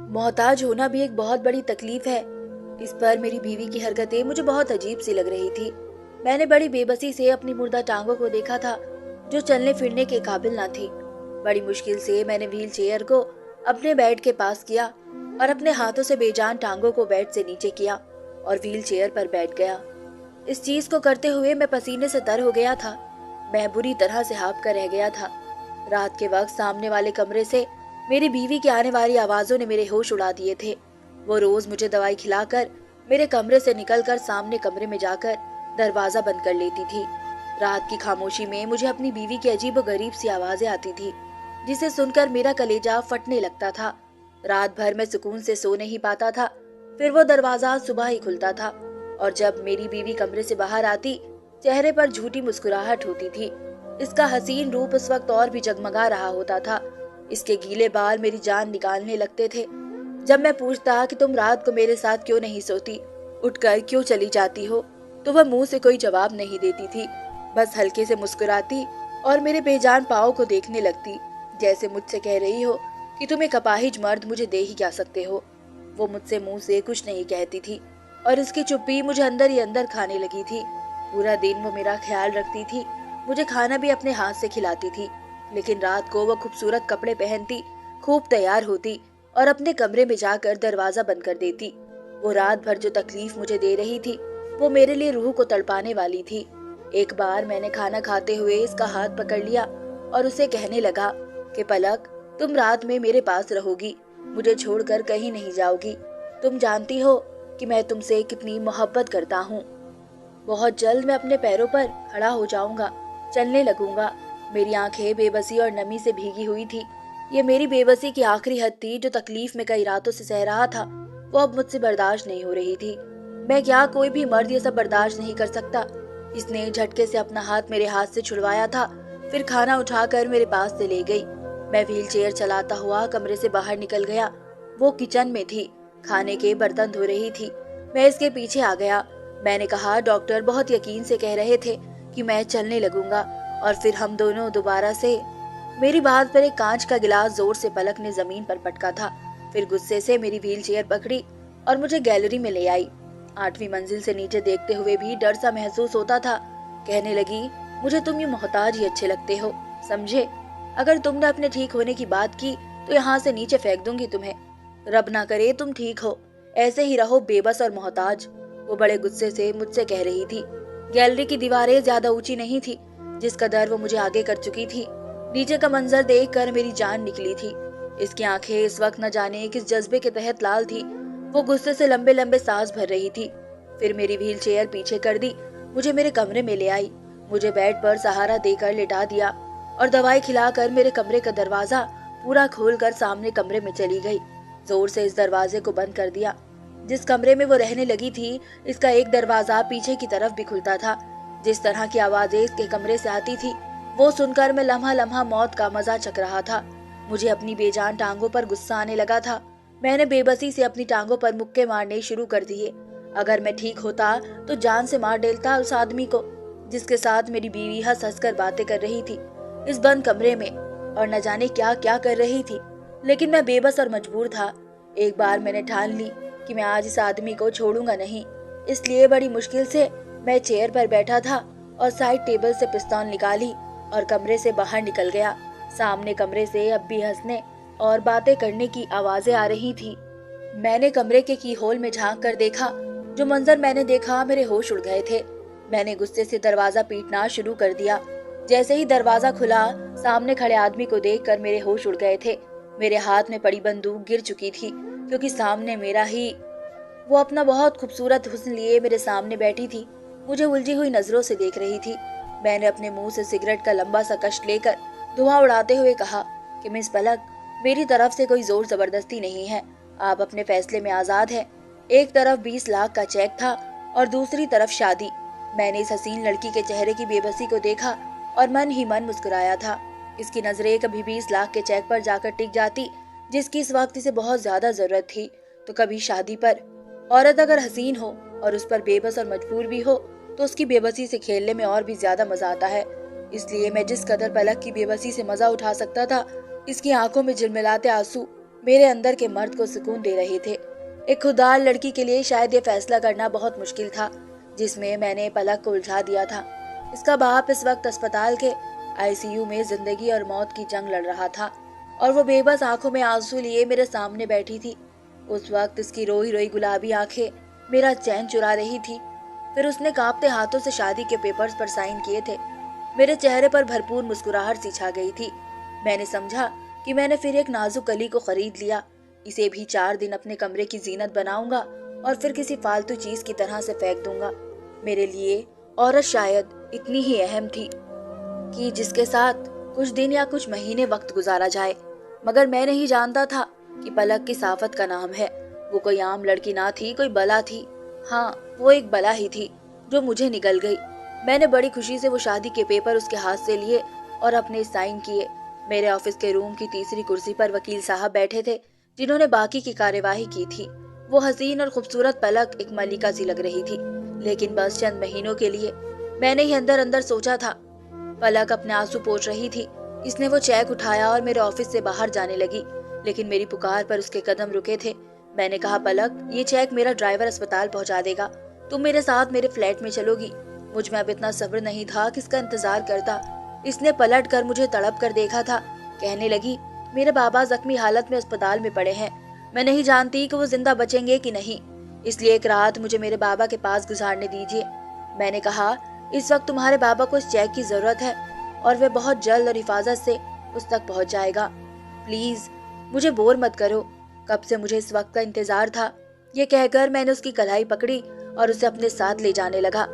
मोहताज होना भी एक बहुत बड़ी तकलीफ है। इस पर मेरी बीवी की हरकतें मुझे बहुत अजीब सी लग रही थी। मैंने बड़ी बेबसी से अपनी मुर्दा टांगों को देखा था, जो चलने फिरने के काबिल ना थी। बड़ी मुश्किल से मैंने व्हील चेयर को अपने बेड के पास किया और अपने हाथों से बेजान टांगों को बेड से नीचे किया और व्हील चेयर पर बैठ गया। इस चीज को करते हुए मैं पसीने से तर हो गया था। मैं बुरी तरह से हाँफ कर रह गया था। रात के वक्त सामने वाले कमरे से मेरी बीवी की आने वाली आवाजों ने मेरे होश उड़ा दिए थे। वो रोज मुझे दवाई खिलाकर मेरे कमरे से निकलकर सामने कमरे में जाकर दरवाजा बंद कर लेती थी। रात की खामोशी में मुझे अपनी बीवी की अजीबोगरीब सी आवाजें आती थी, जिसे सुनकर मेरा कलेजा फटने लगता था। रात भर मैं सुकून से सो नहीं पाता था। फिर वो दरवाजा सुबह ही खुलता था और जब मेरी बीवी कमरे से बाहर आती, चेहरे पर झूठी मुस्कुराहट होती थी। इसका हसीन रूप उस वक्त और भी जगमगा रहा होता था। इसके गीले बाल मेरी जान निकालने लगते थे। जब मैं पूछता कि तुम रात को मेरे साथ क्यों नहीं सोती, उठकर क्यों चली जाती हो, तो वह मुंह से कोई जवाब नहीं देती थी। बस हल्के से मुस्कुराती और मेरे बेजान पाँव को देखने लगती, जैसे मुझसे कह रही हो कि तुम एक अपाहिज मर्द मुझे दे ही क्या सकते हो। वो मुझसे मुंह से कुछ नहीं कहती थी और इसकी चुप्पी मुझे अंदर ही अंदर खाने लगी थी। पूरा दिन वो मेरा ख्याल रखती थी, मुझे खाना भी अपने हाथ से खिलाती थी। लेकिन रात को वो खूबसूरत कपड़े पहनती, खूब तैयार होती और अपने कमरे में जाकर दरवाजा बंद कर देती। वो रात भर जो तकलीफ मुझे दे रही थी, वो मेरे लिए रूह को तड़पाने वाली थी। एक बार मैंने खाना खाते हुए इसका हाथ पकड़ लिया और उसे कहने लगा कि पलक, तुम रात में मेरे पास रहोगी, मुझे छोड़कर कहीं नहीं जाओगी। तुम जानती हो कि मैं तुमसे कितनी मोहब्बत करता हूँ। बहुत जल्द मैं अपने पैरों पर खड़ा हो जाऊंगा, चलने लगूंगा। मेरी आंखें बेबसी और नमी से भीगी हुई थी। ये मेरी बेबसी की आखिरी हद थी, जो तकलीफ में कई रातों से सह रहा था। वो अब मुझसे बर्दाश्त नहीं हो रही थी। मैं क्या, कोई भी मर्द ये सब बर्दाश्त नहीं कर सकता। इसने झटके से अपना हाथ मेरे हाथ से छुड़वाया था, फिर खाना उठाकर मेरे पास से ले गई। मैं व्हील चेयर चलाता हुआ कमरे से बाहर निकल गया। वो किचन में थी, खाने के बर्तन धो रही थी। मैं इसके पीछे आ गया। मैंने कहा, डॉक्टर बहुत यकीन से कह रहे थे कि मैं चलने लगूंगा और फिर हम दोनों दोबारा से। मेरी बात पर एक कांच का गिलास जोर से पलक ने जमीन पर पटका था। फिर गुस्से से मेरी व्हील चेयर पकड़ी और मुझे गैलरी में ले आई। 8वीं मंजिल से नीचे देखते हुए भी डर सा महसूस होता था। कहने लगी, मुझे तुम ये मोहताज ही अच्छे लगते हो, समझे? अगर तुमने अपने ठीक होने की बात की तो यहाँ से नीचे फेंक दूंगी तुम्हें। रब ना करे तुम ठीक हो, ऐसे ही रहो बेबस और मोहताज। वो बड़े गुस्से से मुझसे कह रही थी। गैलरी की दीवारें ज्यादा ऊंची नहीं थी, जिस कदर वो मुझे आगे कर चुकी थी। नीचे का मंजर देखकर मेरी जान निकली थी। इसकी आंखें इस वक्त न जाने किस जज्बे के तहत लाल थी। वो गुस्से से लंबे लंबे सांस भर रही थी। फिर मेरी व्हील चेयर पीछे कर दी, मुझे मेरे कमरे में ले आई। मुझे बेड पर सहारा देकर लिटा दिया और दवाई खिलाकर मेरे कमरे का दरवाजा पूरा खोलकर सामने कमरे में चली गई। जोर से इस दरवाजे को बंद कर दिया। जिस कमरे में वो रहने लगी थी, इसका एक दरवाजा पीछे की तरफ भी खुलता था। जिस तरह की आवाजें इसके कमरे से आती थी, वो सुनकर मैं लम्हा लम्हा मौत का मजा चख रहा था। मुझे अपनी बेजान टांगों पर गुस्सा आने लगा था। मैंने बेबसी से अपनी टांगों पर मुक्के मारने शुरू कर दिए। अगर मैं ठीक होता तो जान से मार डालता उस आदमी को, जिसके साथ मेरी बीवी हंस हंस कर बातें कर रही थी इस बंद कमरे में, और न जाने क्या क्या कर रही थी। लेकिन मैं बेबस और मजबूर था। एक बार मैंने ठान ली कि मैं आज इस आदमी को छोड़ूंगा नहीं। इसलिए बड़ी मुश्किल से मैं चेयर पर बैठा था और साइड टेबल से पिस्तौल निकाली और कमरे से बाहर निकल गया। सामने कमरे से अब भी हंसने और बातें करने की आवाजें आ रही थी। मैंने कमरे के की होल में झांक कर देखा। जो मंजर मैंने देखा, मेरे होश उड़ गए थे। मैंने गुस्से से दरवाजा पीटना शुरू कर दिया। जैसे ही दरवाजा खुला, सामने खड़े आदमी को देखकर मेरे होश उड़ गए थे। मेरे हाथ में पड़ी बंदूक गिर चुकी थी, क्योंकि सामने मेरा ही वो अपना बहुत खूबसूरत हुस्न लिए मेरे सामने बैठी थी। मुझे उलझी हुई नजरों से देख रही थी। मैंने अपने मुंह से सिगरेट का लंबा सा कश लेकर धुआं उड़ाते हुए कहा कि मिस पलक, मेरी तरफ से कोई जोर जबरदस्ती नहीं है। आप अपने फैसले में आजाद हैं। एक तरफ 20 लाख का चेक था और दूसरी तरफ शादी। मैंने इस हसीन लड़की के चेहरे की बेबसी को देखा और मन ही मन मुस्कुराया था। इसकी नजरें कभी 20 लाख के चेक पर जाकर टिक जाती, जिसकी इस वक्त इसे बहुत ज्यादा जरूरत थी, तो कभी शादी पर। औरत अगर हसीन हो और उस पर बेबस और मजबूर भी हो, तो उसकी बेबसी से खेलने में और भी ज्यादा मजा आता है। इसलिए मैं जिस कदर पलक की बेबसी से मजा उठा सकता था, इसकी आंखों में झिलमिलाते आंसू मेरे अंदर के मर्द को सुकून दे रहे थे। एक खुददार लड़की के लिए शायद ये फैसला करना बहुत मुश्किल था, जिसमें मैंने पलक को उलझा दिया था। इसका बाप इस वक्त अस्पताल के आईसीयू में जिंदगी और मौत की जंग लड़ रहा था और वो बेबस आंखों में आंसू लिए मेरे सामने बैठी थी। उस वक्त इसकी रोई रोई गुलाबी आंखें मेरा चैन चुरा रही थी। फिर उसने कांपते हाथों से शादी के पेपर्स पर साइन किए थे। मेरे चेहरे पर भरपूर मुस्कुराहट सी छा गई थी। मैंने समझा कि मैंने फिर एक नाजुक कली को खरीद लिया। इसे भी 4 दिन अपने कमरे की जीनत बनाऊंगा और फिर किसी फालतू चीज की तरह से फेंक दूंगा। मेरे लिए औरत शायद इतनी ही अहम थी कि जिसके साथ कुछ दिन या कुछ महीने वक्त गुजारा जाए। मगर मैं नहीं जानता था कि पलक की साफत का नाम है। वो कोई आम लड़की ना थी, कोई बला थी। हाँ, वो एक बला ही थी जो मुझे निगल गई। मैंने बड़ी खुशी से वो शादी के पेपर उसके हाथ से लिए और अपने साइन किए। मेरे ऑफिस के रूम की तीसरी कुर्सी पर वकील साहब बैठे थे, जिन्होंने बाकी की कार्यवाही की थी। वो हसीन और खूबसूरत पलक एक मलिका सी लग रही थी, लेकिन बस चंद महीनों के लिए। मैंने ही अंदर अंदर सोचा था। पलक अपने आंसू पोंछ रही थी। इसने वो चेक उठाया और मेरे ऑफिस से बाहर जाने लगी, लेकिन मेरी पुकार पर उसके कदम रुके थे। मैंने कहा, पलक, ये चेक मेरा ड्राइवर अस्पताल पहुंचा देगा। तुम मेरे साथ मेरे फ्लैट में चलोगी। मुझ में अब इतना सब्र नहीं था कि इसका इंतजार करता। इसने पलट कर मुझे तड़प कर देखा था। कहने लगी, मेरे बाबा जख्मी हालत में अस्पताल में पड़े हैं। मैं नहीं जानती कि वो जिंदा बचेंगे कि नहीं, इसलिए एक रात मुझे मेरे बाबा के पास गुजारने दीजिए। मैंने कहा, इस वक्त तुम्हारे बाबा को इस चेक की जरूरत है और वे बहुत जल्द और हिफाजत से उस तक पहुंच जाएगा। प्लीज मुझे बोर मत करो। कब से मुझे इस वक्त का इंतजार था। ये कहकर मैंने उसकी कलाई पकड़ी और उसे अपने साथ ले जाने लगा।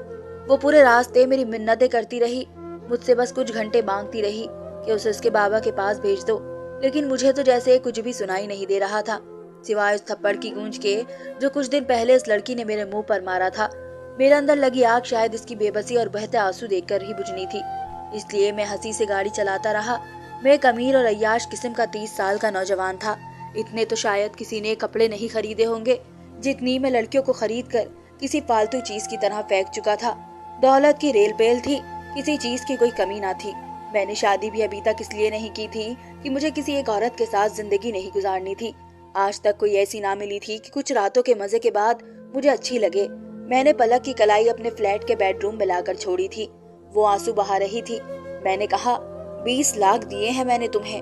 वो पूरे रास्ते मेरी मिन्नतें करती रही, मुझसे बस कुछ घंटे मांगती रही कि उसे उसके बाबा के पास भेज दो। लेकिन मुझे तो जैसे कुछ भी सुनाई नहीं दे रहा था, सिवाय उस थप्पड़ की गूंज के जो कुछ दिन पहले इस लड़की ने मेरे मुंह पर मारा था। मेरे अंदर लगी आग शायद इसकी बेबसी और बहते आंसू देखकर ही बुझनी थी, इसलिए मैं हंसी से गाड़ी चलाता रहा। मैं एक अमीर और अय्याश किस्म का 30 साल का नौजवान था। इतने तो शायद किसी ने कपड़े नहीं खरीदे होंगे जितनी मैं लड़कियों को खरीद कर किसी फालतू चीज की तरह फेंक चुका था। दौलत की रेल पेल थी, किसी चीज की कोई कमी ना थी। मैंने शादी भी अभी तक इसलिए नहीं की थी कि मुझे किसी एक औरत के साथ जिंदगी नहीं गुजारनी थी। आज तक कोई ऐसी ना मिली थी कि कुछ रातों के मजे के बाद मुझे अच्छी लगे। मैंने पलक की कलाई अपने फ्लैट के बेडरूम में लाकर छोड़ी थी। वो आंसू बहा रही थी। मैंने कहा, 20 लाख दिए हैं मैंने तुम्हें।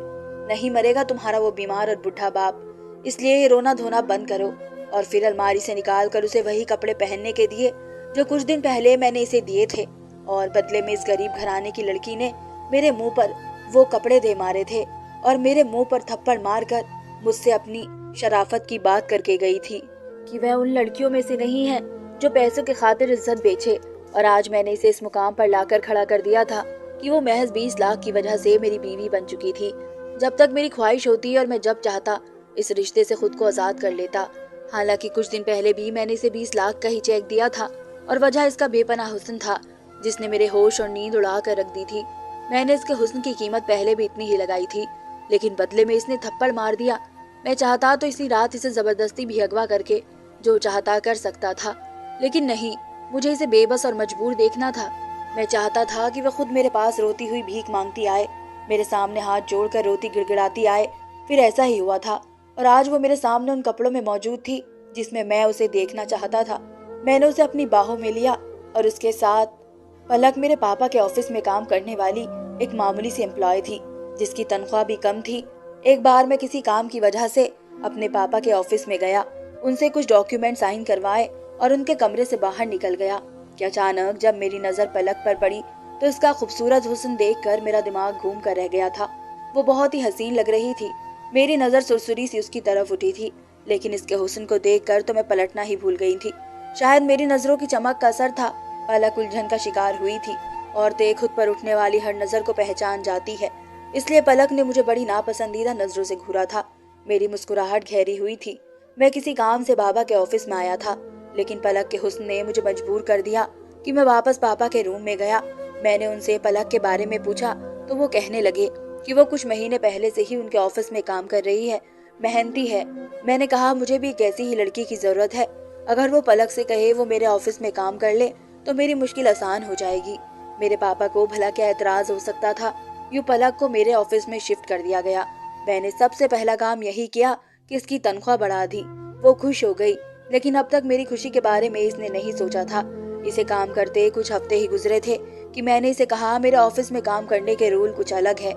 नहीं मरेगा तुम्हारा वो बीमार और बुढ़ा बाप, इसलिए ये रोना धोना बंद करो। और फिर अलमारी से निकाल कर उसे वही कपड़े पहनने के दिए जो कुछ दिन पहले मैंने इसे दिए थे, और बदले में इस गरीब घराने की लड़की ने मेरे मुंह पर वो कपड़े दे मारे थे और मेरे मुंह पर थप्पड़ मारकर मुझसे अपनी शराफत की बात करके गई थी कि वह उन लड़कियों में से नहीं है जो पैसों के खातिर इज्जत बेचे। और आज मैंने इसे इस मुकाम पर लाकर खड़ा कर दिया था कि वो महज 20 लाख की वजह से मेरी बीवी बन चुकी थी। जब तक मेरी ख्वाहिश होती और मैं जब चाहता इस रिश्ते से खुद को आजाद कर लेता। हालांकि कुछ दिन पहले भी मैंने इसे 20 लाख का ही चेक दिया था और वजह इसका बेपनाह हुस्न था, जिसने मेरे होश और नींद उड़ा कर रख दी थी। मैंने इसके हुस्न की कीमत पहले भी इतनी ही लगाई थी, लेकिन बदले में इसने थप्पड़ मार दिया। मैं चाहता तो इसी रात इसे जबरदस्ती भी अगवा करके जो चाहता कर सकता था, लेकिन नहीं, मुझे इसे बेबस और मजबूर देखना था। मैं चाहता था कि वह खुद मेरे पास रोती हुई भीख मांगती आए, मेरे सामने हाथ जोड़कर रोती गिड़गिड़ाती आए। फिर ऐसा ही हुआ था और आज वो मेरे सामने उन कपड़ों में मौजूद थी जिसमें मैं उसे देखना चाहता था। मैंने उसे अपनी बाहों में लिया और उसके साथ पलक मेरे पापा के ऑफिस में काम करने वाली एक मामूली सी एम्प्लॉय थी, जिसकी तनख्वाह भी कम थी। एक बार मैं किसी काम की वजह से अपने पापा के ऑफिस में गया, उनसे कुछ डॉक्यूमेंट साइन करवाए और उनके कमरे से बाहर निकल गया कि अचानक जब मेरी नजर पलक पर पड़ी तो इसका खूबसूरत हुस्न देखकर मेरा दिमाग घूम कर रह गया था। वो बहुत ही हसीन लग रही थी। मेरी नजर सुरसुरी सी उसकी तरफ उठी थी, लेकिन इसके हुस्न को देखकर तो मैं पलटना ही भूल गई थी। शायद मेरी नजरों की चमक का असर था। पलक उलझन का शिकार हुई थी। औरतें खुद पर उठने वाली हर नजर को पहचान जाती है, इसलिए पलक ने मुझे बड़ी नापसंदीदा नजरों से घूरा था। मेरी मुस्कुराहट गहरी हुई थी। मैं किसी काम से बाबा के ऑफिस में आया था, लेकिन पलक के हुस्न ने मुझे मजबूर कर दिया कि मैं वापस पापा के रूम में गया। मैंने उनसे पलक के बारे में पूछा तो वो कहने लगे कि वो कुछ महीने पहले से ही उनके ऑफिस में काम कर रही है, मेहनती है। मैंने कहा, मुझे भी एक ऐसी ही लड़की की जरूरत है। अगर वो पलक से कहे वो मेरे ऑफिस में काम कर ले तो मेरी मुश्किल आसान हो जाएगी। मेरे पापा को भला क्या एतराज हो सकता था। यूं पलक को मेरे ऑफिस में शिफ्ट कर दिया गया। मैंने सबसे पहला काम यही किया कि इसकी तनख्वाह बढ़ा दी। वो खुश हो गई, लेकिन अब तक मेरी खुशी के बारे में इसने नहीं सोचा था। इसे काम करते कुछ हफ्ते ही गुजरे थे कि मैंने इसे कहा, मेरे ऑफिस में काम करने के रूल कुछ अलग है।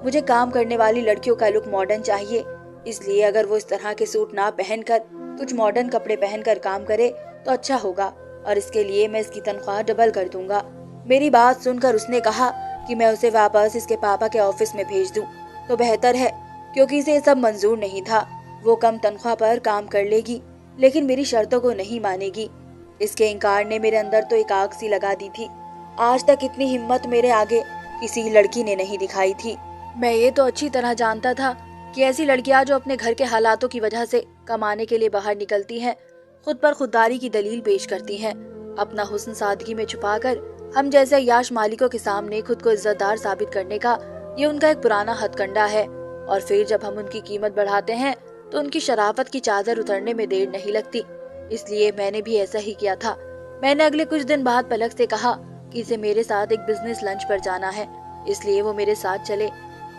मुझे काम करने वाली लड़कियों का लुक मॉडर्न चाहिए, इसलिए अगर वो इस तरह के सूट ना पहनकर कुछ मॉडर्न कपड़े पहनकर काम करे तो अच्छा होगा, और इसके लिए मैं इसकी तनख्वाह डबल कर दूंगा। मेरी बात सुनकर उसने कहा कि मैं उसे वापस इसके पापा के ऑफिस में भेज दूं तो बेहतर है, क्योंकि इसे सब मंजूर नहीं था। वो कम तनख्वाह पर काम कर लेगी, लेकिन मेरी शर्तों को नहीं मानेगी। इसके इनकार ने मेरे अंदर तो एक आग सी लगा दी थी। आज तक इतनी हिम्मत मेरे आगे किसी लड़की ने नहीं दिखाई थी। मैं ये तो अच्छी तरह जानता था कि ऐसी लड़कियां जो अपने घर के हालातों की वजह से कमाने के लिए बाहर निकलती हैं, खुद पर खुददारी की दलील पेश करती हैं। अपना हुस्न सादगी में छुपाकर हम जैसे याश मालिकों के सामने खुद को इज्जतदार साबित करने का ये उनका एक पुराना हथकंडा है। और फिर जब हम उनकी कीमत बढ़ाते हैं तो उनकी शराफत की चादर उतरने में देर नहीं लगती। इसलिए मैंने भी ऐसा ही किया था। मैंने अगले कुछ दिन बाद पलक से कहा कि इसे मेरे साथ एक बिजनेस लंच पर जाना है, इसलिए वो मेरे साथ चले।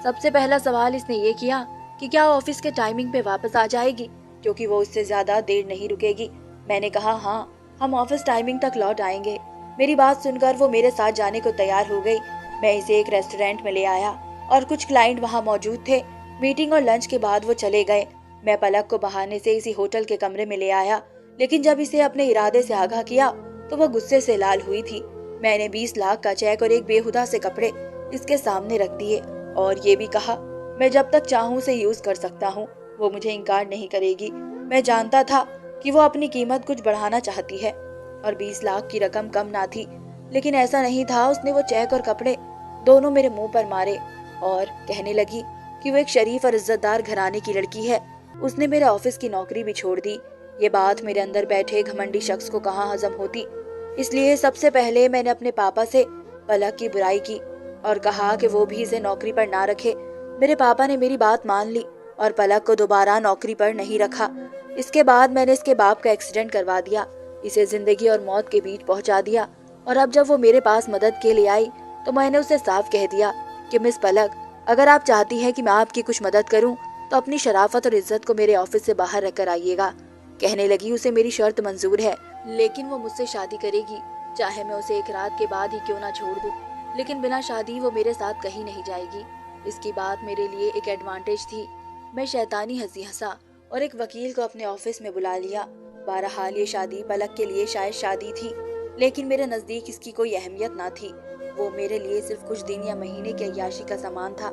सबसे पहला सवाल इसने ये किया कि क्या ऑफिस के टाइमिंग पे वापस आ जाएगी, क्योंकि वो उससे ज्यादा देर नहीं रुकेगी। मैंने कहा हाँ, हम ऑफिस टाइमिंग तक लौट आएंगे। मेरी बात सुनकर वो मेरे साथ जाने को तैयार हो गई। मैं इसे एक रेस्टोरेंट में ले आया और कुछ क्लाइंट वहाँ मौजूद थे। मीटिंग और लंच के बाद वो चले गए। मैं पलक को बहाने से इसी होटल के कमरे में ले आया, लेकिन जब इसे अपने इरादे से आगाह किया तो वो गुस्से से लाल हुई थी। मैंने 20 लाख का चेक और एक बेहुदा से कपड़े इसके सामने रख दिए और ये भी कहा, मैं जब तक चाहूँ उसे यूज कर सकता हूँ, वो मुझे इनकार नहीं करेगी। मैं जानता था कि वो अपनी कीमत कुछ बढ़ाना चाहती है और 20 लाख की रकम कम ना थी, लेकिन ऐसा नहीं था। उसने वो चेक और कपड़े दोनों मेरे मुंह पर मारे और कहने लगी कि वो एक शरीफ और इज्जतदार घराने की लड़की है। उसने मेरे ऑफिस की नौकरी भी छोड़ दी। ये बात मेरे अंदर बैठे घमंडी शख्स को कहाँ हजम होती। इसलिए सबसे पहले मैंने अपने पापा से पलक की बुराई की और कहा कि वो भी इसे नौकरी पर ना रखे। मेरे पापा ने मेरी बात मान ली और पलक को दोबारा नौकरी पर नहीं रखा। इसके बाद मैंने इसके बाप का एक्सीडेंट करवा दिया, इसे जिंदगी और मौत के बीच पहुंचा दिया। और अब जब वो मेरे पास मदद के लिए आई तो मैंने उसे साफ कह दिया कि मिस पलक, अगर आप चाहती हैं कि मैं आपकी कुछ मदद करूं तो अपनी शराफत और इज्जत को मेरे ऑफिस से बाहर रखकर आइएगा। कहने लगी उसे मेरी शर्त मंजूर है, लेकिन वो मुझसे शादी करेगी, चाहे मैं उसे एक रात के बाद ही क्यों ना छोड़ दूं, लेकिन बिना शादी वो मेरे साथ कहीं नहीं जाएगी। इसकी बात मेरे लिए एक एडवांटेज थी। मैं शैतानी हंसी हंसा और एक वकील को अपने ऑफिस में बुला लिया। बहरहाल ये शादी पलक के लिए शायद शादी थी, लेकिन मेरे नजदीक इसकी कोई अहमियत ना थी। वो मेरे लिए सिर्फ कुछ दिन या महीने की अय्याशी का सामान था।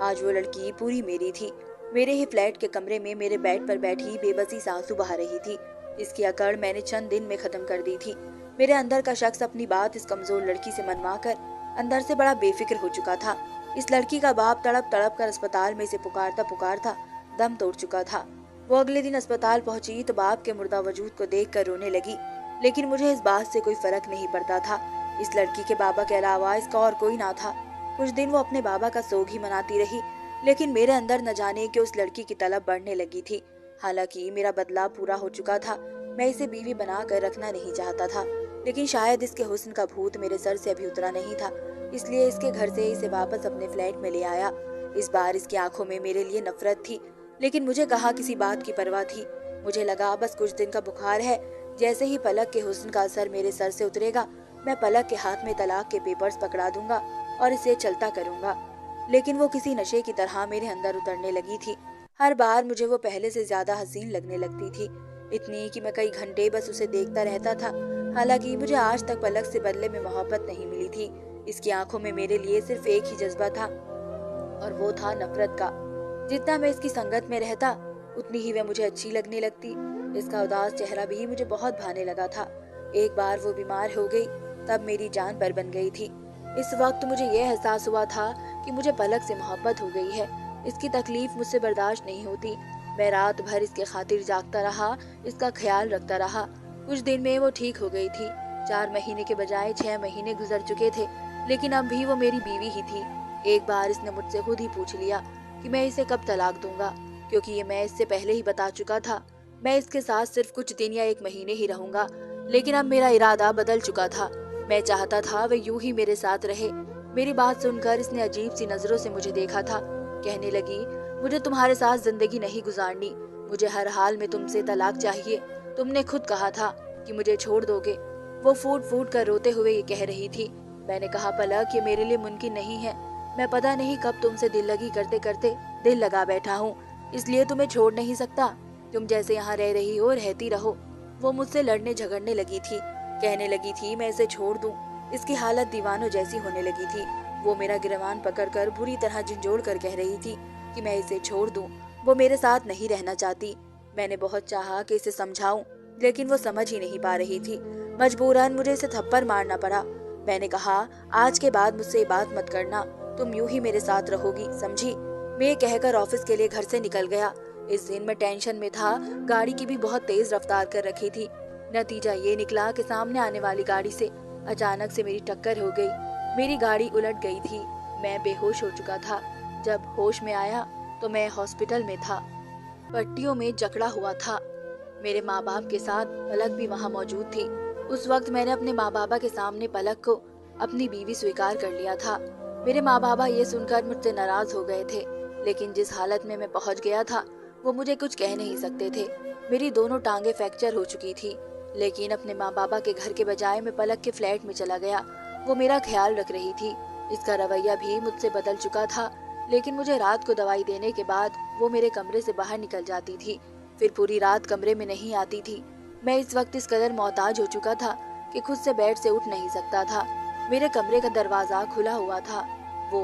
आज वो लड़की पूरी मेरी थी। मेरे ही फ्लैट के कमरे में मेरे बेड पर बैठी बेबसी सांसू बहा रही थी। इसकी अकड़ मैंने चंद दिन में खत्म कर दी थी। मेरे अंदर का शख्स अपनी बात इस कमजोर लड़की से मनवा कर अंदर से बड़ा बेफिक्र हो चुका था। इस लड़की का बाप तड़प तड़प कर अस्पताल में इसे पुकारता पुकारता दम तोड़ चुका था। वो अगले दिन अस्पताल पहुंची तो बाप के मुर्दा वजूद को देख कर रोने लगी, लेकिन मुझे इस बात से कोई फर्क नहीं पड़ता था। इस लड़की के बाबा के अलावा इसका और कोई ना था। कुछ दिन वो अपने बाबा का सोग ही मनाती रही, लेकिन मेरे अंदर न जाने कि उस लड़की की तलब बढ़ने लगी थी। हालांकि मेरा बदलाव पूरा हो चुका था। मैं इसे बीवी बना कर रखना नहीं चाहता था, लेकिन शायद इसके हुस्न का भूत मेरे सर से अभी उतरा नहीं था, इसलिए इसके घर से इसे वापस अपने फ्लैट में ले आया। इस बार इसकी आंखों में मेरे लिए नफरत थी, लेकिन मुझे कहाँ किसी बात की परवाह थी। मुझे लगा बस कुछ दिन का बुखार है, जैसे ही पलक के हुस्न का असर मेरे सर से उतरेगा मैं पलक के हाथ में तलाक के पेपर्स पकड़ा दूंगा और इसे चलता करूंगा। लेकिन वो किसी नशे की तरह मेरे अंदर उतरने लगी थी। हर बार मुझे वो पहले से ज्यादा हसीन लगने लगती थी, इतनी कि मैं कई घंटे बस उसे देखता रहता था। हालांकि मुझे आज तक पलक से बदले में मोहब्बत नहीं मिली थी। इसकी आंखों में मेरे लिए सिर्फ एक ही जज्बा था और वो था नफरत का। जितना मैं इसकी संगत में रहता उतनी ही वह मुझे अच्छी लगने लगती। इसका उदास चेहरा भी मुझे बहुत भाने लगा था। एक बार वो बीमार हो गई तब मेरी जान पर बन गई थी। इस वक्त मुझे यह एहसास हुआ था कि मुझे पलक से मोहब्बत हो गई है। इसकी तकलीफ मुझसे बर्दाश्त नहीं होती। मैं रात भर इसके खातिर जागता रहा, इसका ख्याल रखता रहा। कुछ दिन में वो ठीक हो गई थी। 4 महीने के बजाय 6 महीने गुजर चुके थे, लेकिन अब भी वो मेरी बीवी ही थी। एक बार इसने मुझसे खुद ही पूछ लिया कि मैं इसे कब तलाक दूंगा, क्योंकि ये मैं इससे पहले ही बता चुका था। मैं इसके साथ सिर्फ कुछ दिन या 1 महीने ही रहूंगा, लेकिन अब मेरा इरादा बदल चुका था। मैं चाहता था वह यूं ही मेरे साथ रहे। मेरी बात सुनकर इसने अजीब सी नजरों से मुझे देखा था। कहने लगी, मुझे तुम्हारे साथ जिंदगी नहीं गुजारनी, मुझे हर हाल में तुमसे तलाक चाहिए। तुमने खुद कहा था कि मुझे छोड़ दोगे। वो फूट फूट कर रोते हुए ये कह रही थी। मैंने कहा, पलक, ये मेरे लिए मुमकिन नहीं है। मैं पता नहीं कब तुमसे दिल लगी करते करते दिल लगा बैठा हूँ, इसलिए तुम्हें छोड़ नहीं सकता। तुम जैसे यहाँ रह रही हो रहती रहो। वो मुझसे लड़ने झगड़ने लगी थी, कहने लगी थी मैं इसे छोड़ दूं। इसकी हालत दीवानों जैसी होने लगी थी। वो मेरा गिरवान पकड़कर बुरी तरह झंझोड़ कर कह रही थी कि मैं इसे छोड़ दूं। वो मेरे साथ नहीं रहना चाहती। मैंने बहुत चाहा कि इसे समझाऊं, लेकिन वो समझ ही नहीं पा रही थी। मजबूरन मुझे इसे थप्पड़ मारना पड़ा। मैंने कहा, आज के बाद मुझसे ये बात मत करना। तुम यूं ही मेरे साथ रहोगी, समझी? मैं ये कहकर ऑफिस के लिए घर से निकल गया। इस दिन मैं टेंशन में था, गाड़ी की भी बहुत तेज रफ्तार कर रखी थी। नतीजा ये निकला कि सामने आने वाली गाड़ी से अचानक से मेरी टक्कर हो गई। मेरी गाड़ी उलट गई थी। मैं बेहोश हो चुका था। जब होश में आया तो मैं हॉस्पिटल में था, पट्टियों में जकड़ा हुआ था। मेरे माँ बाप के साथ पलक भी वहाँ मौजूद थी। उस वक्त मैंने अपने माँ बाबा के सामने पलक को अपनी बीवी स्वीकार कर लिया था। मेरे माँ बाबा ये सुनकर मुझसे नाराज हो गए थे, लेकिन जिस हालत में मैं पहुंच गया था वो मुझे कुछ कह नहीं सकते थे। मेरी दोनों टांगे फ्रैक्चर हो चुकी थी, लेकिन अपने माँ बाबा के घर के बजाय मैं पलक के फ्लैट में चला गया। वो मेरा ख्याल रख रही थी। इसका रवैया भी मुझसे बदल चुका था, लेकिन मुझे रात को दवाई देने के बाद वो मेरे कमरे से बाहर निकल जाती थी, फिर पूरी रात कमरे में नहीं आती थी। मैं इस वक्त इस कदर मोहताज हो चुका था कि खुद से बेड से उठ नहीं सकता था। मेरे कमरे का दरवाजा खुला हुआ था। वो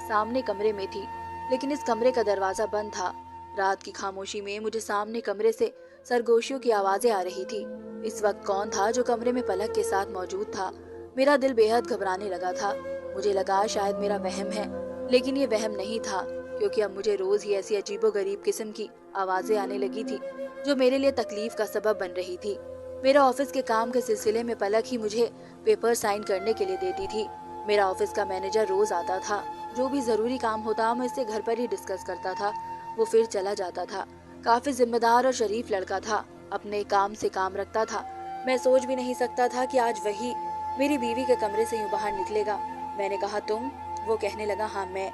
सामने कमरे में थी, लेकिन इस कमरे का दरवाजा बंद था। रात की खामोशी में मुझे सामने कमरे से सरगोशियों की आवाजें आ रही थी। इस वक्त कौन था जो कमरे में पलक के साथ मौजूद था? मेरा दिल बेहद घबराने लगा था। मुझे लगा शायद मेरा वहम है, लेकिन ये वहम नहीं था, क्योंकि अब मुझे रोज ही ऐसी अजीबोगरीब किस्म की आवाजें आने लगी थी जो मेरे लिए तकलीफ का सबब बन रही थी। मेरा ऑफिस के काम के सिलसिले में पलक ही मुझे पेपर साइन करने के लिए देती थी। मेरा ऑफिस का मैनेजर रोज आता था। जो भी जरूरी काम होता मैं इससे घर पर ही डिस्कस करता था। वो फिर चला जाता था। काफी जिम्मेदार और शरीफ लड़का था, अपने काम से काम रखता था। मैं सोच भी नहीं सकता था कि आज वही मेरी बीवी के कमरे से यूं बाहर निकलेगा। मैंने कहा, तुम? वो कहने लगा, हाँ मैं।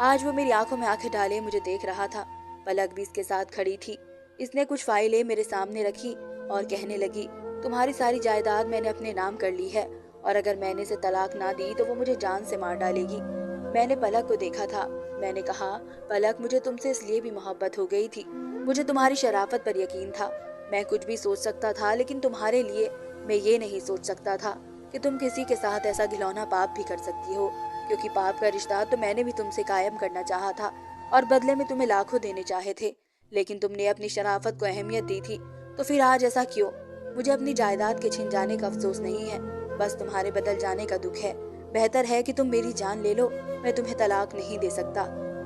आज वो मेरी आंखों में आंखें डाले मुझे देख रहा था। पलक भी इसके साथ खड़ी थी। इसने कुछ फाइलें मेरे सामने रखी और कहने लगी, तुम्हारी सारी जायदाद मैंने अपने नाम कर ली है, और अगर मैंने इसे तलाक ना दी तो वो मुझे जान से मार डालेगी। मैंने पलक को देखा था। मैंने कहा, पलक, मुझे तुमसे इसलिए भी मोहब्बत हो गई थी। मुझे तुम्हारी शराफत पर यकीन था। मैं कुछ भी सोच सकता था, लेकिन तुम्हारे लिए मैं ये नहीं सोच सकता था कि तुम किसी के साथ ऐसा घिनौना पाप भी कर सकती हो, क्योंकि पाप का रिश्ता तो मैंने भी तुमसे कायम करना चाहा था और बदले में तुम्हें लाखों देने चाहे थे, लेकिन तुमने अपनी शराफत को अहमियत दी थी। तो फिर आज ऐसा क्यों? मुझे अपनी जायदाद के छिन जाने का अफसोस नहीं है, बस तुम्हारे बदल जाने का दुख है। बेहतर है कि तुम मेरी जान ले लो, मैं तुम्हें तलाक नहीं दे सकता।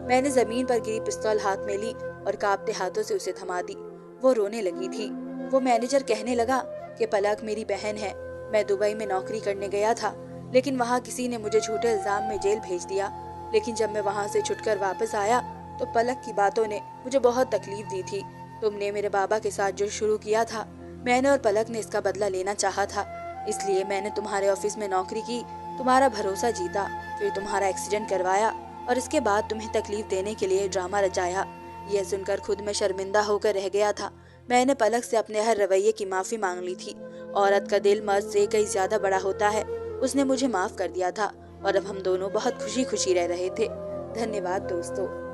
मैंने जमीन पर गिरी पिस्तौल हाथ में ली और कांपते हाथों से उसे थमा दी। वो रोने लगी थी। वो मैनेजर कहने लगा कि पलक मेरी बहन है। मैं दुबई में नौकरी करने गया था, लेकिन वहाँ किसी ने मुझे झूठे इल्जाम में जेल भेज दिया। लेकिन जब मैं वहाँ से छुटकर वापस आया तो पलक की बातों ने मुझे बहुत तकलीफ दी थी। तुमने मेरे बाबा के साथ जो शुरू किया था, मैंने और पलक ने इसका बदला लेना चाहा था। इसलिए मैंने तुम्हारे ऑफिस में नौकरी की, तुम्हारा भरोसा जीता, फिर तुम्हारा एक्सीडेंट करवाया और इसके बाद तुम्हें तकलीफ देने के लिए ड्रामा रचाया। यह सुनकर खुद मैं शर्मिंदा होकर रह गया था। मैंने पलक से अपने हर रवैये की माफी मांग ली थी। औरत का दिल मर्द से कहीं ज्यादा बड़ा होता है। उसने मुझे माफ कर दिया था और अब हम दोनों बहुत खुशी खुशी रह रहे थे। धन्यवाद दोस्तों।